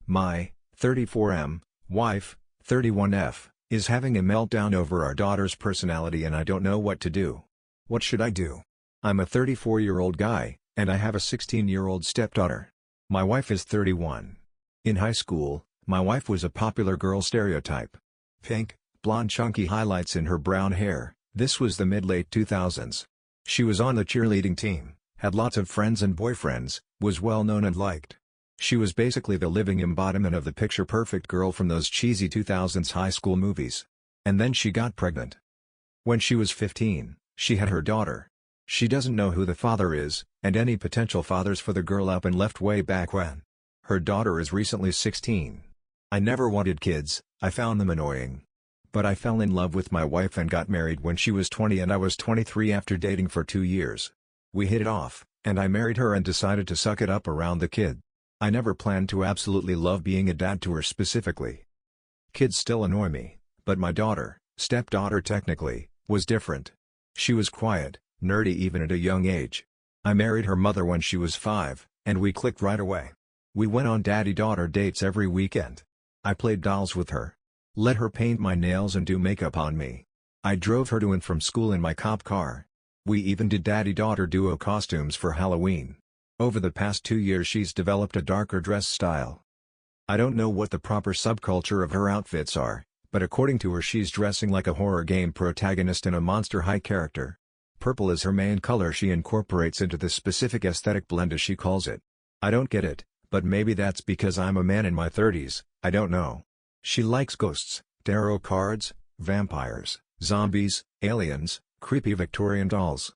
My 34M wife, 31F, is having a meltdown over our daughter's personality and I don't know what to do. What should I do? I'm a 34-year-old guy, and I have a 16-year-old stepdaughter. My wife is 31. In high school, my wife was a popular girl stereotype. Pink, blonde chunky highlights in her brown hair. This was the mid-late 2000s. She was on the cheerleading team, had lots of friends and boyfriends, was well known and liked. She was basically the living embodiment of the picture-perfect girl from those cheesy 2000s high school movies. And then she got pregnant. When she was 15, she had her daughter. She doesn't know who the father is, and any potential fathers for the girl up and left way back when. Her daughter is recently 16. I never wanted kids, I found them annoying. But I fell in love with my wife and got married when she was 20 and I was 23 after dating for 2 years. We hit it off, and I married her and decided to suck it up around the kid. I never planned to absolutely love being a dad to her specifically. Kids still annoy me, but my daughter, stepdaughter technically, was different. She was quiet, nerdy even at a young age. I married her mother when she was 5, and we clicked right away. We went on daddy-daughter dates every weekend. I played dolls with her. Let her paint my nails and do makeup on me. I drove her to and from school in my cop car. We even did daddy-daughter duo costumes for Halloween. Over the past 2 years she's developed a darker dress style. I don't know what the proper subculture of her outfits are, but according to her she's dressing like a horror game protagonist and a Monster High character. Purple is her main color she incorporates into this specific aesthetic blend as she calls it. I don't get it, but maybe that's because I'm a man in my 30s, I don't know. She likes ghosts, tarot cards, vampires, zombies, aliens, creepy Victorian dolls.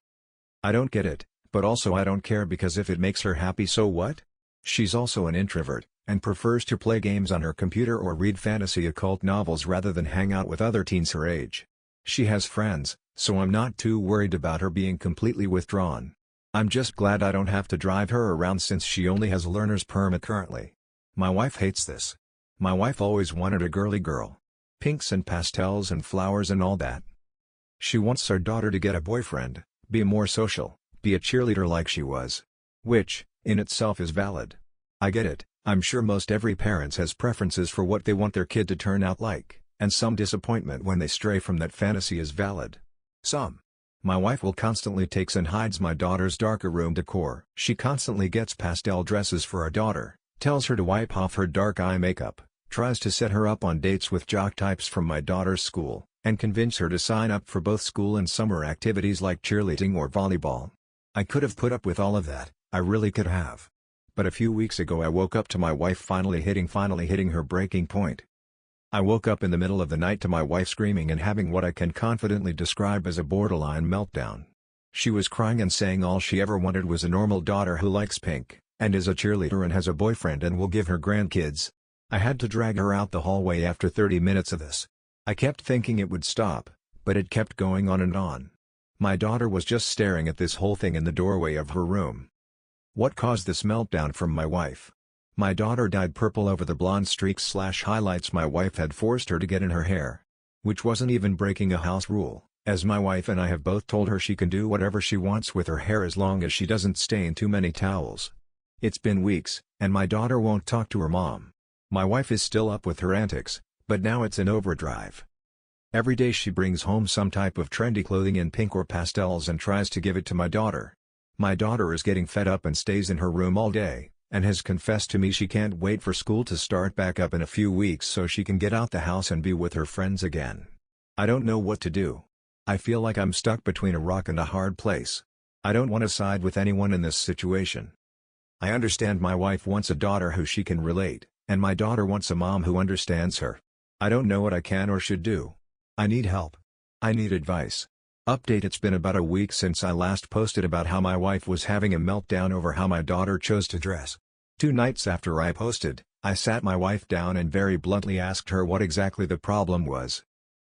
I don't get it, but also I don't care because if it makes her happy so what? She's also an introvert, and prefers to play games on her computer or read fantasy occult novels rather than hang out with other teens her age. She has friends, so I'm not too worried about her being completely withdrawn. I'm just glad I don't have to drive her around since she only has a learner's permit currently. My wife hates this. My wife always wanted a girly girl. Pinks and pastels and flowers and all that. She wants our daughter to get a boyfriend, be more social, be a cheerleader like she was. Which, in itself is valid. I get it, I'm sure most every parent has preferences for what they want their kid to turn out like, and some disappointment when they stray from that fantasy is valid. My wife will constantly takes and hides my daughter's darker room decor. She constantly gets pastel dresses for our daughter, tells her to wipe off her dark eye makeup, tries to set her up on dates with jock types from my daughter's school, and convince her to sign up for both school and summer activities like cheerleading or volleyball. I could have put up with all of that, I really could have. But a few weeks ago I woke up to my wife finally hitting her breaking point. I woke up in the middle of the night to my wife screaming and having what I can confidently describe as a borderline meltdown. She was crying and saying all she ever wanted was a normal daughter who likes pink, and is a cheerleader and has a boyfriend and will give her grandkids. I had to drag her out the hallway after 30 minutes of this. I kept thinking it would stop, but it kept going on and on. My daughter was just staring at this whole thing in the doorway of her room. What caused this meltdown from my wife? My daughter dyed purple over the blonde streaks/highlights my wife had forced her to get in her hair. Which wasn't even breaking a house rule, as my wife and I have both told her she can do whatever she wants with her hair as long as she doesn't stain too many towels. It's been weeks, and my daughter won't talk to her mom. My wife is still up with her antics, but now it's in overdrive. Every day she brings home some type of trendy clothing in pink or pastels and tries to give it to my daughter. My daughter is getting fed up and stays in her room all day, and has confessed to me she can't wait for school to start back up in a few weeks so she can get out the house and be with her friends again. I don't know what to do. I feel like I'm stuck between a rock and a hard place. I don't want to side with anyone in this situation. I understand my wife wants a daughter who she can relate, and my daughter wants a mom who understands her. I don't know what I can or should do. I need help. I need advice. Update: it's been about a week since I last posted about how my wife was having a meltdown over how my daughter chose to dress. 2 nights after I posted, I sat my wife down and very bluntly asked her what exactly the problem was.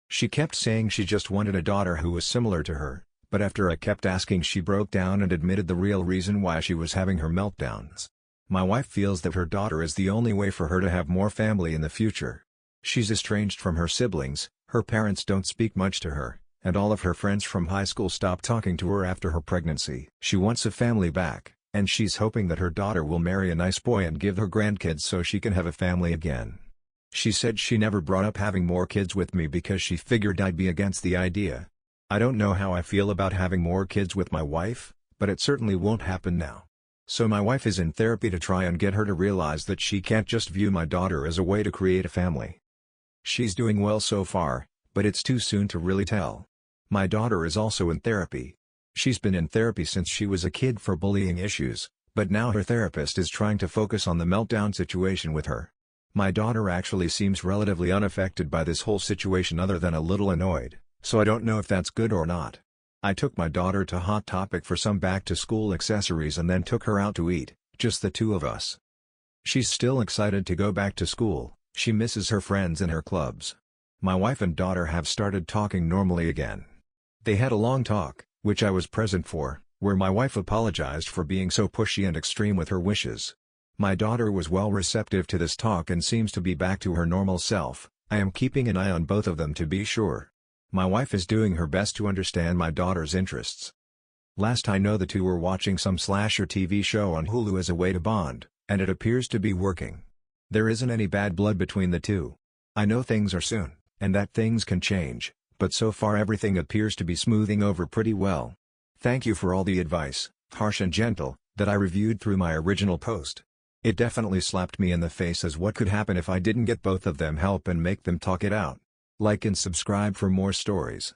She kept saying she just wanted a daughter who was similar to her, but after I kept asking she broke down and admitted the real reason why she was having her meltdowns. My wife feels that her daughter is the only way for her to have more family in the future. She's estranged from her siblings, her parents don't speak much to her, and all of her friends from high school stopped talking to her after her pregnancy. She wants a family back, And she's hoping that her daughter will marry a nice boy and give her grandkids so she can have a family again. She said she never brought up having more kids with me because she figured I'd be against the idea. I don't know how I feel about having more kids with my wife, but it certainly won't happen now. So my wife is in therapy to try and get her to realize that she can't just view my daughter as a way to create a family. She's doing well so far, but it's too soon to really tell. My daughter is also in therapy. She's been in therapy since she was a kid for bullying issues, but now her therapist is trying to focus on the meltdown situation with her. My daughter actually seems relatively unaffected by this whole situation other than a little annoyed, so I don't know if that's good or not. I took my daughter to Hot Topic for some back-to-school accessories and then took her out to eat, just the two of us. She's still excited to go back to school, she misses her friends and her clubs. My wife and daughter have started talking normally again. They had a long talk, which I was present for, where my wife apologized for being so pushy and extreme with her wishes. My daughter was well receptive to this talk and seems to be back to her normal self. I am keeping an eye on both of them to be sure. My wife is doing her best to understand my daughter's interests. Last I know the two were watching some slasher TV show on Hulu as a way to bond, and it appears to be working. There isn't any bad blood between the two. I know things are soon, and that things can change, but so far everything appears to be smoothing over pretty well. Thank you for all the advice, harsh and gentle, that I reviewed through my original post. It definitely slapped me in the face as what could happen if I didn't get both of them help and make them talk it out. Like and subscribe for more stories.